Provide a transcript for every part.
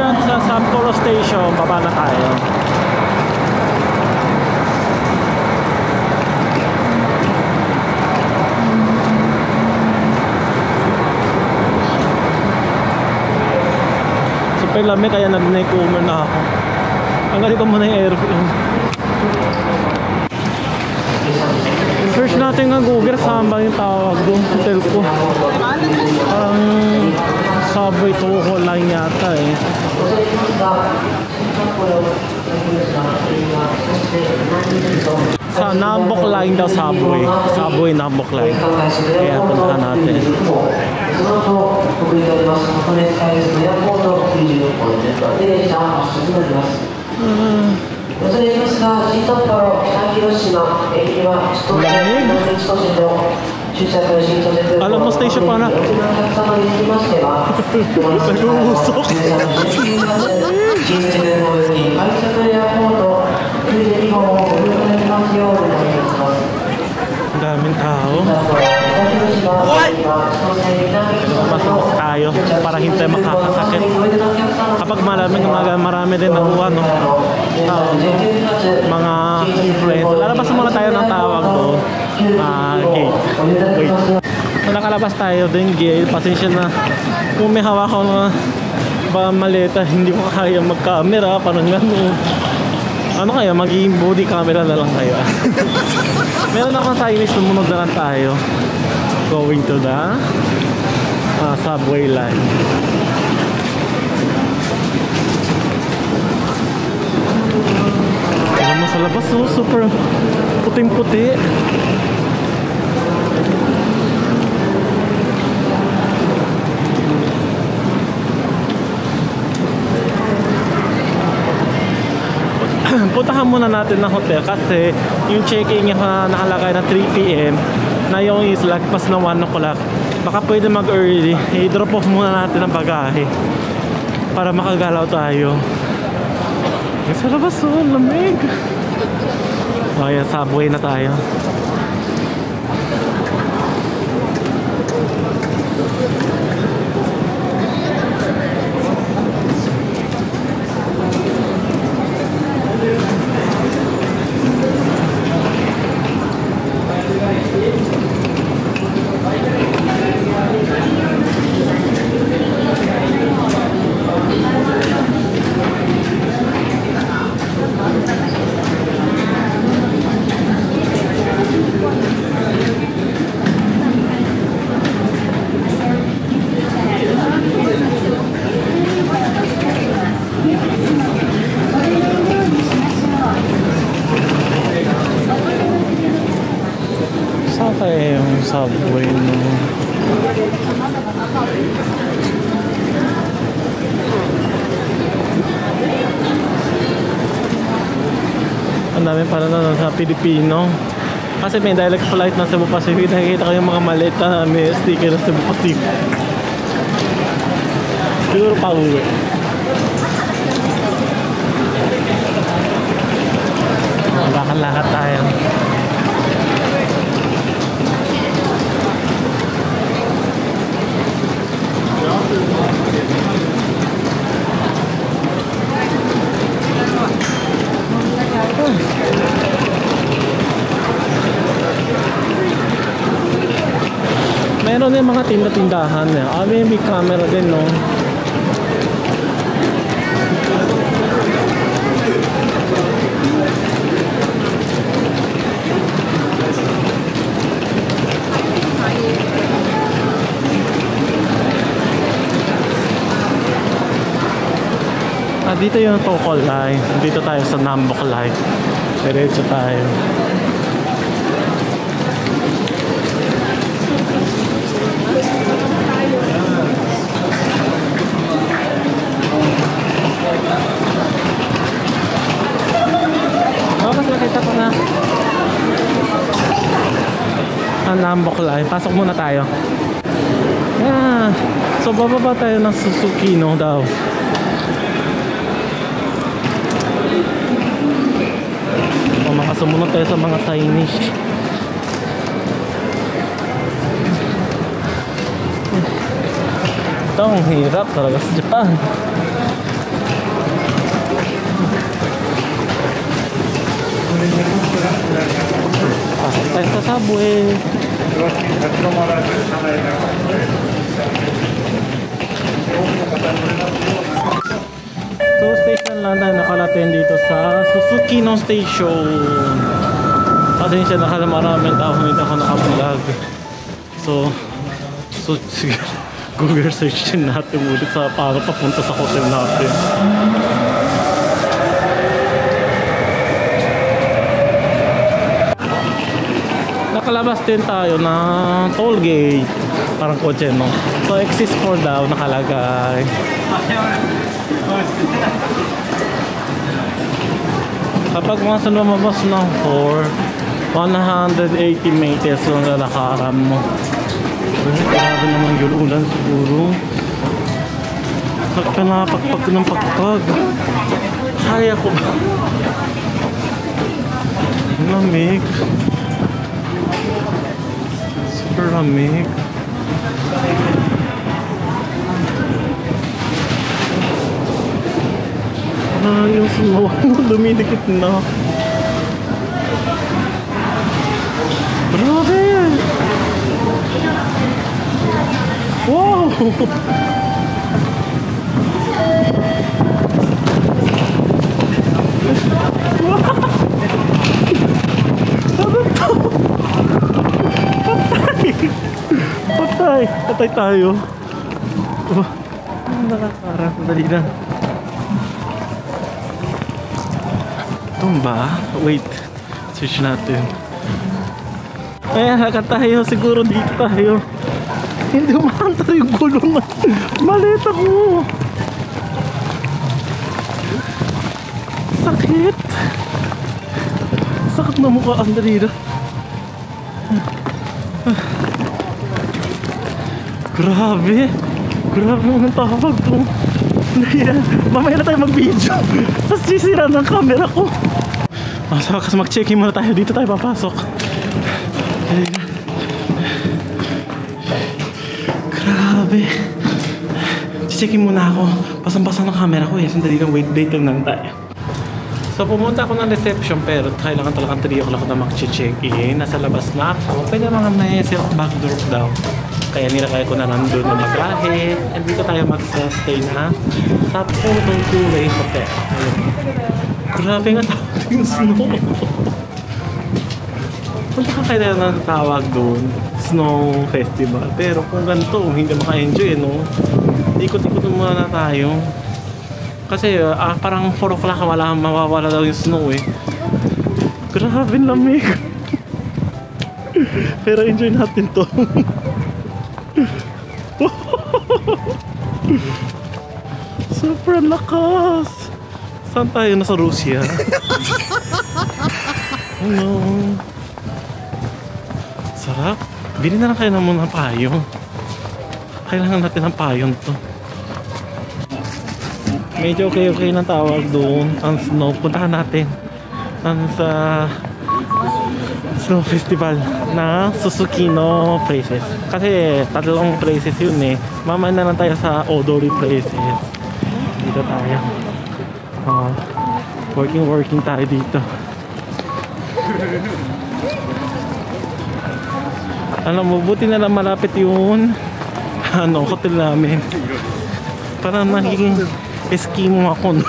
yan sa Sapporo Station, baba na tayo. Super lamig kaya nag-neck-over na ako. Tanggalin ko muna yung aircon. Search natin ng Google saan ba yung tawag doon, hotel ko. Parang Subway Toho line yata eh. Sa Nambook line daw Subway. Subway Nambook line. Kaya punta natin. Alam mo station pa na. Nag-uusok. Daming tao. What? Mas tayo para hindi makakasakit. Kapag marami din nakuha, no? Mga influencer. Lalabas muna tayo ng tawag doon. Gate. Wait. So, nakalabas tayo din gate. Pasensya na. Kung may hawak ko na maleta, hindi ko kaya mag-camera. Parang gano'n. Ano kaya? Magiging body camera na lang kaya. Meron akong signage, sumunod na lang tayo. Going to the subway line. Tignan mo sa labas, oh, super puting-puti. Puntahan muna natin ng hotel kasi yung check-in niya nakalagay na 3 PM na yung is lagpas na 1 o'clock. Baka pwede mag-early. I-drop off muna natin ang bagahe para makagalaw tayo. Sa labas, oh, lamig. O, yan, subway na tayo. Kaya yung subway no. Ang dami pala na sa Pilipino kasi may direct flight na Cebu Pacific. Nakikita ko yung mga maleta na may sticker na Cebu Pacific. Siguro pa uwi. Lakad-lakad tayo. Meron yung mga tindahan niya. May big camera din, no? Dito yung Tokol line. Dito tayo sa Nambook line. Diretso tayo. Bakit nakita ko na ang Nambook line. Pasok muna tayo. Yeah. So bababa tayo ng Suzuki, no, daw. Sumunod tayo sa mga signage. Ito ang hirap talaga sa Japan. tayo sa subway. So station lang tayo nakalatin dito sa Susukino Station. Pasensya na kala maraming tao hindi ako nakablog. So sige, Google search din natin ulit sa para papunta sa hotel natin. Nakalabas din tayo ng toll gate. Parang kotse, no? So exit 4 daw nakalagay. Kapag once na lumabas ng 4, 180 meters lang na nakaram mo. Grabe naman yung ulan siguro. Sakit na pagpag ng pagpag. Kaya ko ba? Lamig. Super lamig. Yung snow dumidikit na. Grabe! Wow! Ano to? Patay! Patay tayo. Nakakara. Dali lang. Tumba? Wait. Search natin. Ayan, lakad tayo. Siguro dito tayo. Hindi umahantar yung gulong na maleta ko. Sakit. Sakit na mukha ang dalira. Grabe. Grabe mo ng tawag to. Mamaya na tayo mag-video. Tapos sisira ng camera ko. Sa wakas mag-check-in muna tayo. Dito tayo papasok. Grabe. Check-in muna ako. Pasang-pasang ng camera ko eh. Sandali lang, wait lang tayo. So pumunta ako ng reception pero kailangan talagang 3 o'clock na mag-check-in. Nasa labas na ako. Pwede mga may back door daw. Kaya nilakay ko na nandun na mag-ahe. And dito tayo mag-stay na sa Pudong Kulay Hotel. Ayun. Grabe nga tawag yung snow. Punta ka kaya na tawag doon, Snow Festival. Pero kung ganito, hindi maka-enjoy, no? Ikot-ikot muna tayo. Kasi parang 4 o'clock mawawala daw yung snow eh. Grabe lamig. Pero enjoy natin to. Super lakas. Saan tayo? Nasa Russia. Ano? Sarap. Bili na lang kayo naman ng payong. Kailangan natin ng payong to. Medyo okay ng tawag doon. Ang snow. Puntahan natin ang sa Snow Festival na Susukino places. Kasi 3 places yun eh. Mamaya na lang tayo sa Odori places. Dito tayo. Working tayo dito. Alam mo, buti na lang malapit yun. Hotel namin. Parang nagiging eskimo ako.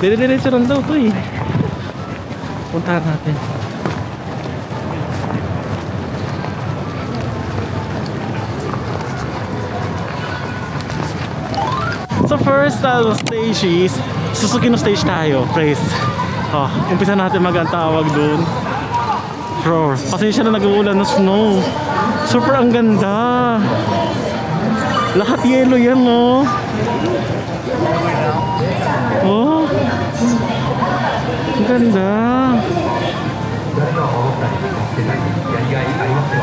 Dire-diretso lang daw ito eh. Puntahan natin. So first stage is Susukino stage tayo, praise. Umpisa natin mag-antawag doon. Bro, pasensya na nag-uulan ng snow. Super ang ganda. Lahat yellow yan, no? Oh, ang ganda.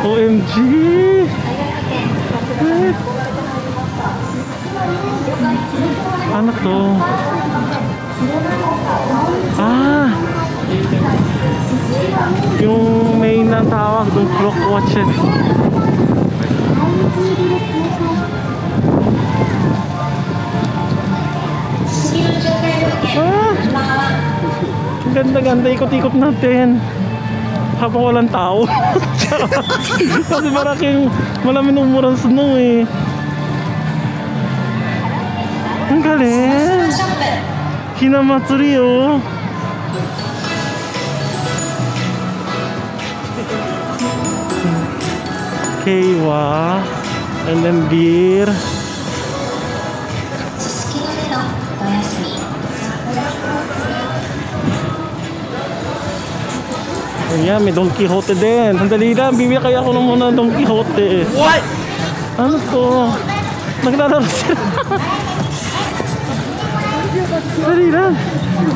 OMG. Ano to? Yung may natawag doon, clock watches. Ang ganda. maganda ikot-ikot natin habang walang tao. Kasi maraming umurang snow eh. Ang galing. Hinamatsuri oh. Keiwa, and then beer. Ayan, may Don Quixote din. Sandali lang, bibili kaya ako na muna ng Don Quixote. What? Ano to? Naglalaro sila. Sandali lang.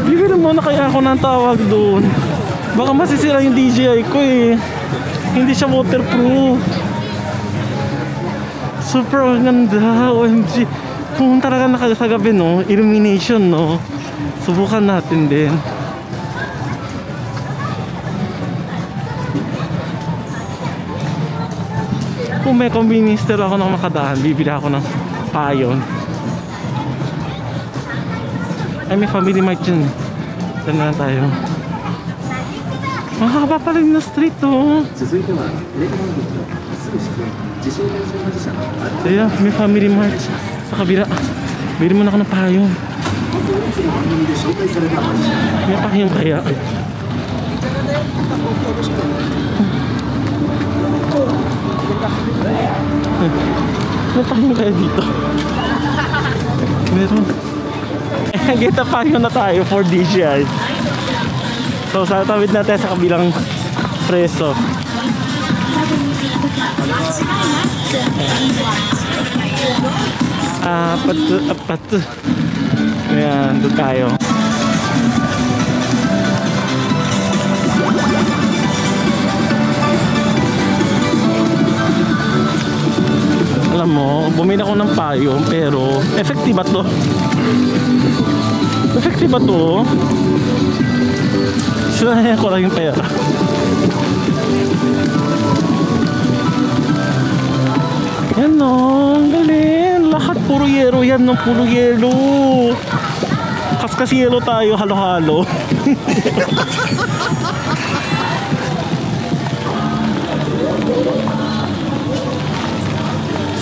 Bibili muna kaya ako ng tawag doon. Baka masisira yung DJI ko eh. Hindi siya waterproof. Super ganda. OMG. Kung talaga nakasagabi no, illumination no. Subukan natin din. Kung may convenience store ako ng makadaan, bibili ako ng payon. Ay, may Family Mart dyan. Diyan na tayo. Mahaba pa rin na street oh. Ayan, may Family Mart sa kabila. Bili mo na ako ng payon. May payon kaya. May payon kaya dito. Meron. Kita payon na tayo for DJI. So sa tawid natin sa kabilang preso. Apat. Ayan, doon tayo. Alam mo, bumili ako ng payong pero effective ba to? Effective ba to? Sinahin ko lang yung pera. Yan o, ang galing. Lahat puro yelo yan, no? Puro yelo. Kasi yelo tayo, halo-halo.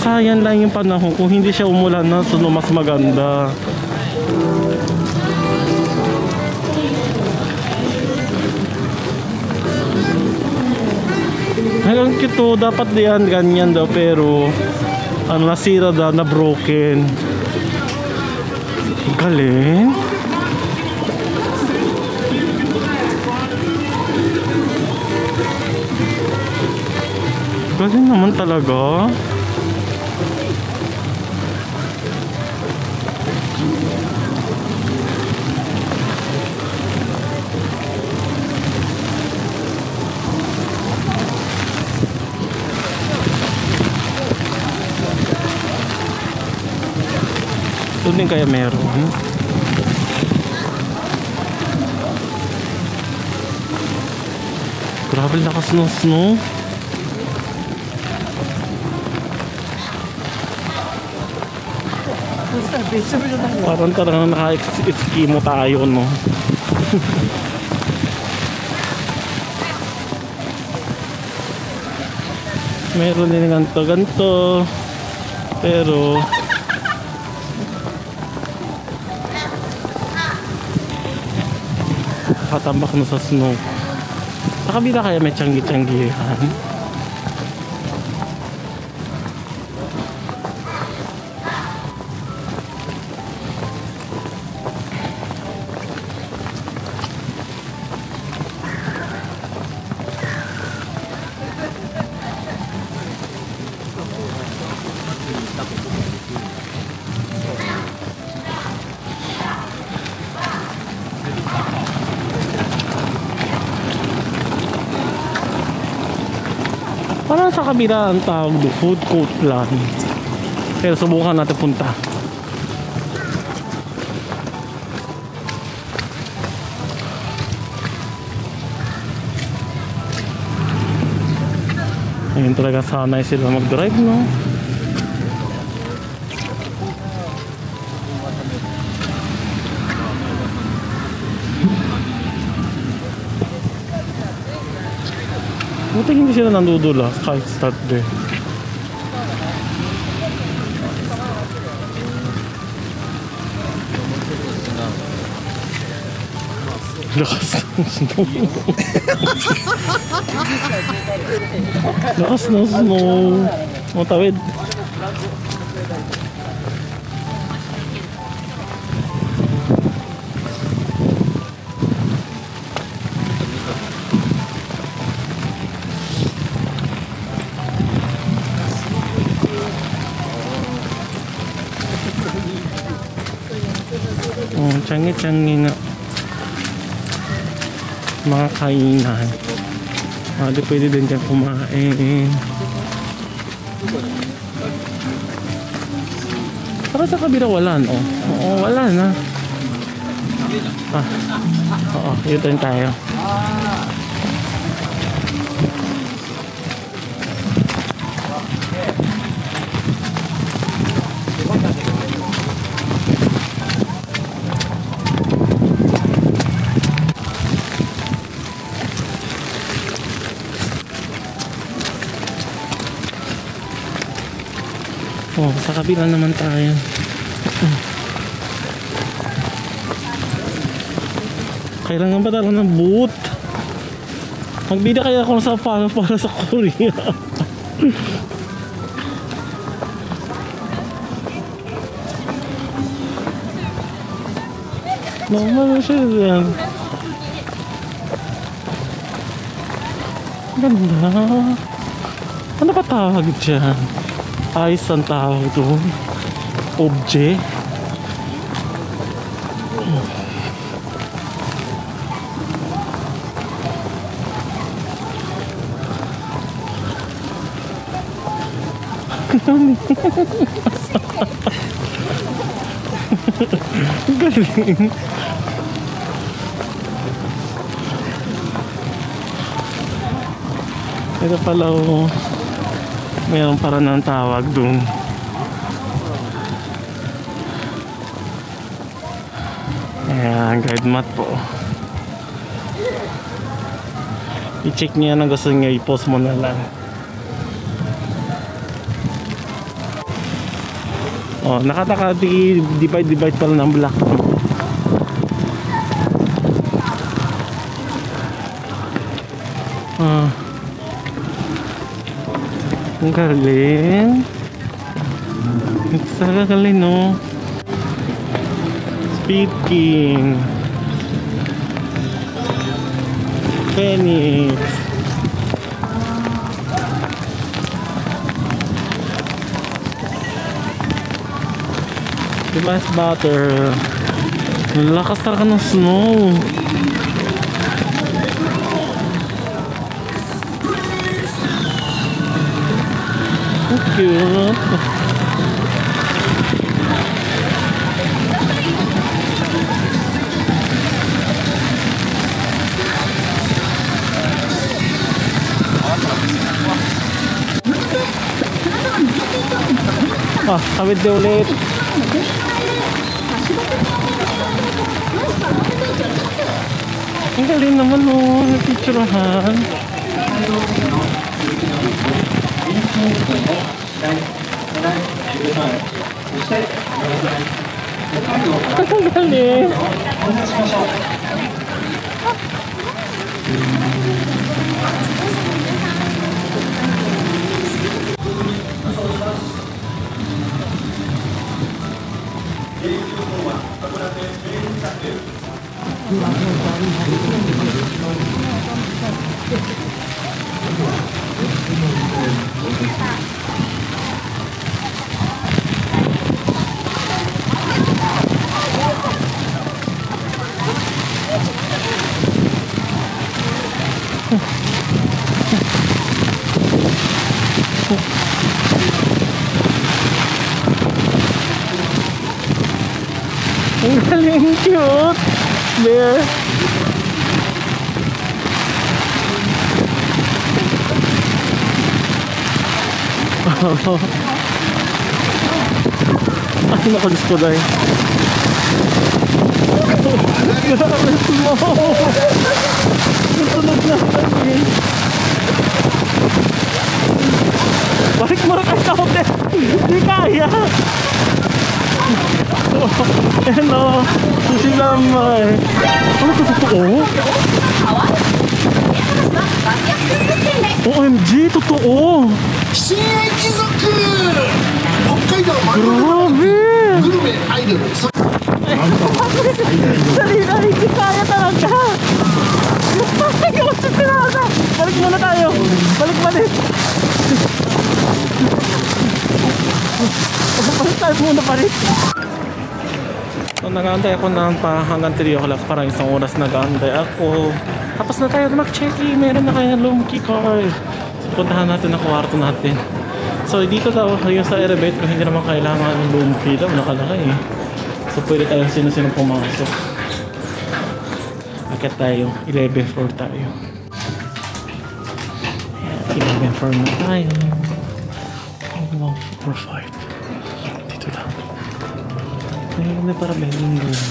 Sayang lang yung panahon. Kung hindi siya umulan na, so mas maganda. Hanggang kito, dapat diyan ganyan daw, pero ano, nasira daw, na broken. Galing. Galing naman talaga. Doon din kaya meron. Grabe lakas ng snow. Parang naka-eskimo tayo, no? Meron din ganto, pero katambak na sa snow. Sa kabila kaya may tiyanggi-tiyanggihan. Parang sa kabila ang tawag do, food court lang. Pero subukan natin punta. Ayun talaga, sanay sila mag-drive, no? Buti hindi sila nandudula kahit start day. Lakas ng snow. Lakas ng snow. Matawid. Oh, tsangi-tsangi nga. Mga kainan. Di pwede din dyan kumain. Para sa kabila wala, no? Oo, wala na. Oo, yun tayo. Oh, sa kabila naman tayo. Kailangan ba talaga ng boot? Magbida kaya ako sa para sa Korea. Normal siya yan. Ganda. Ano ba tawag dyan? Ayos ang tawag doon. Obje. Galing. Ito pala o. Mayroon para ng tawag dun. Ayan, guide map po. I-check niya ang gusto niya, i-post mo na lang. Oh, divide pala ng block. Ang galing. Ang galing, no? Speed King. Phoenix. Device butter. Lakas talaga ng snow. Cute. Kawit din ulit. Ang galing naman o, napicturahan. Ang galing. Ang galing, cute bear. Ay, nakalis ko dahil grabe smoke. Nasunog na kami. Balik mo na kayo sa hotel. Hindi kaya. Hello. Sushi naman. Ano ito totoo? OMG, totoo. Grabe. Dali na, hindi kaya talaga. Balik muna tayo. Balik. Balik tayo muna pa rin. So, nag-aantay ako ng hanggang 3 o'clock, parang isang oras nag-aantay ako. Tapos na tayo mag-check-in. Meron na kayo loom key card. So, puntahan natin ang kwarto natin. So, dito daw yung sa Airbed ko, hindi naman kailangan ng loom key daw, nakalagay eh. So, pwede tayong sino-sino pumasok. Akit tayo. 11 floor tayo. 11 floor na tayo. 1, 4, 5. Dito lang. Mayroon na para bending room.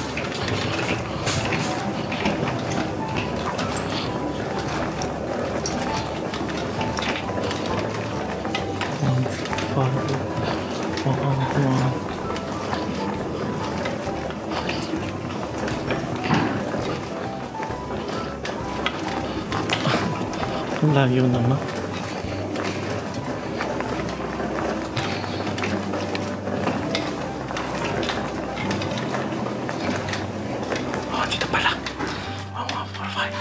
Ang layo naman. Oh, dito pala. 1, 4, 5.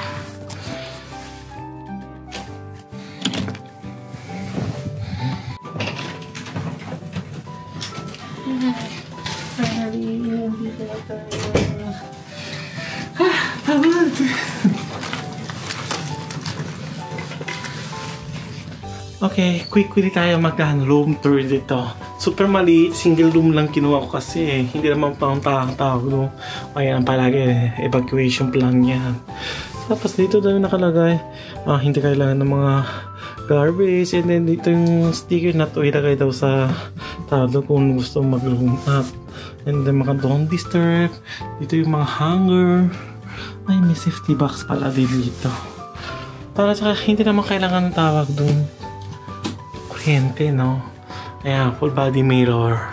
Okay, quickly tayo mag-room tour dito. Super maliit, single room lang kinuha ko kasi eh. Hindi naman pang tawag no. Ayan palagi evacuation plan yan. Tapos dito daw nakalagay, hindi kailangan ng mga garbage. And then dito yung sticker na to ilagay daw sa talo kung gusto mag-room up. And then mga don't disturb. Dito yung mga hanger. Ay, may safety box pala din dito. Para saka hindi naman kailangan ng tawag dun. Kuryente, no? Ayan, full body mirror.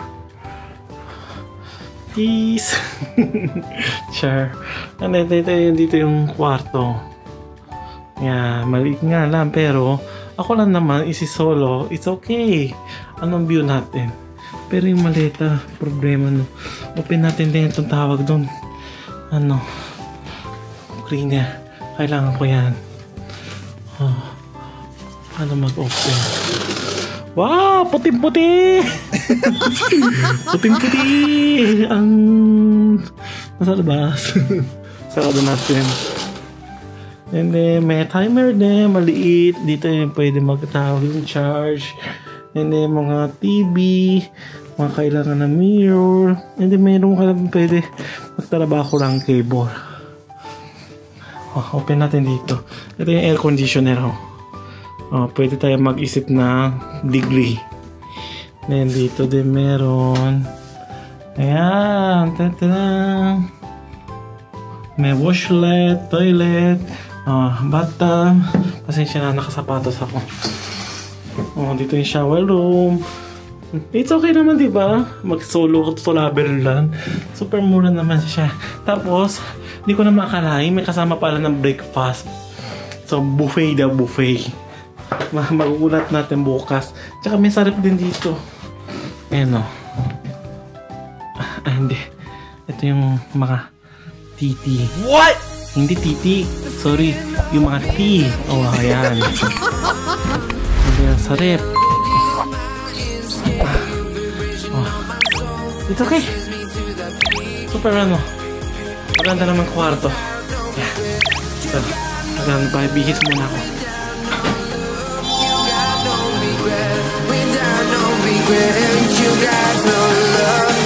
Peace! Sure. And then, dito yung kwarto. Ayan, maliit nga lang. Pero, ako lang naman, isi-solo. It's okay. Anong view natin? Pero yung maleta, problema, no? Open natin din itong tawag doon. Ano? Cleaner. Kailangan ko yan. Oh. Ano mag-open? Wow! Puting-puti! Puting-puti! Ang nasa labas. Sarado natin. And then may timer din. Maliit. Dito yung pwede magtawag yung charge. And then mga TV. Mga kailangan na mirror. And then mayroon ka lang pwede magtrabaho lang cable. Open natin dito. Ito yung air conditioner. Pwede tayo mag-isip na degree. Then dito din meron. Ayan. Tataan. May washlet, toilet, bathtub. Pasensya na, nakasapatos ako. Dito yung shower room. It's okay naman, di ba? Mag-solo laber lang. Super mura naman siya. Tapos, hindi ko na makalain. May kasama pala ng breakfast. So, buffet daw, buffet. Magugulat natin bukas. Tsaka may sarap din dito. Ayan o. Hindi. Ito yung mga titi. What? Hindi titi. Sorry. Yung mga tea. Ayan. Ayan, sarap. It's okay. Super ano. Maganda naman kwarto. Yeah. So, bihis muna ako. You got no regret, you got no love.